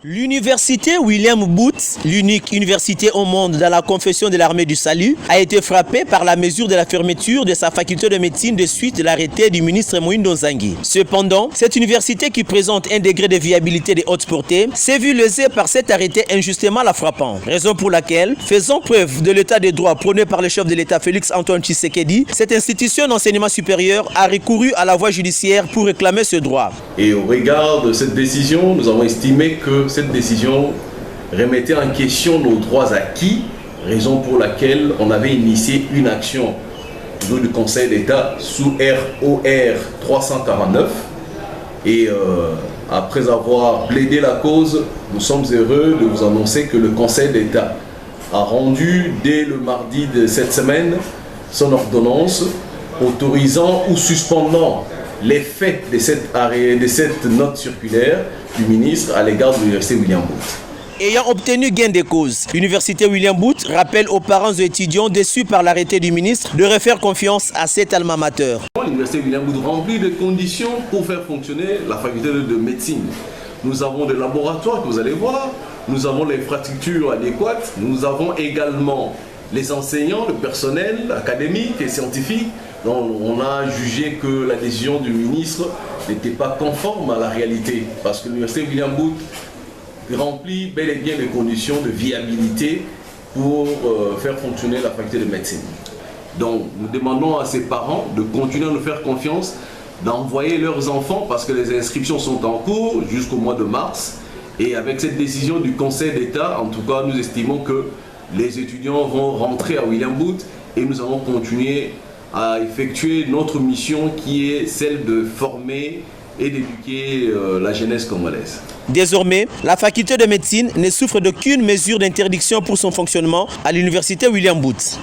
L'université William Booth, l'unique université au monde dans la confession de l'armée du salut, a été frappée par la mesure de la fermeture de sa faculté de médecine de suite de l'arrêté du ministre Moïndo Nzangi. Cependant, cette université qui présente un degré de viabilité de haute portée s'est vue lésée par cet arrêté injustement la frappant. Raison pour laquelle, faisant preuve de l'état de droit prôné par le chef de l'État Félix Antoine Tshisekedi, cette institution d'enseignement supérieur a recouru à la voie judiciaire pour réclamer ce droit. Et au regard de cette décision, nous avons estimé que cette décision remettait en question nos droits acquis, raison pour laquelle on avait initié une action au niveau du Conseil d'État sous ROR 349. Et après avoir plaidé la cause, nous sommes heureux de vous annoncer que le Conseil d'État a rendu dès le mardi de cette semaine son ordonnance autorisant ou suspendant l'effet de cette note circulaire du ministre à l'égard de l'université William Booth. Ayant obtenu gain de cause, l'université William Booth rappelle aux parents et étudiants déçus par l'arrêté du ministre de refaire confiance à cet alma mater. L'université William Booth remplit des conditions pour faire fonctionner la faculté de médecine. Nous avons des laboratoires que vous allez voir, nous avons l'infrastructure adéquate, nous avons également les enseignants, le personnel académique et scientifique. Donc, on a jugé que la décision du ministre n'était pas conforme à la réalité parce que l'université William Booth remplit bel et bien les conditions de viabilité pour faire fonctionner la faculté de médecine. Donc nous demandons à ces parents de continuer à nous faire confiance, d'envoyer leurs enfants parce que les inscriptions sont en cours jusqu'au mois de mars. Et avec cette décision du Conseil d'État, en tout cas nous estimons que les étudiants vont rentrer à William Booth et nous allons continuer à effectuer notre mission qui est celle de former et d'éduquer la jeunesse congolaise. Désormais, la faculté de médecine ne souffre d'aucune mesure d'interdiction pour son fonctionnement à l'université William Booth.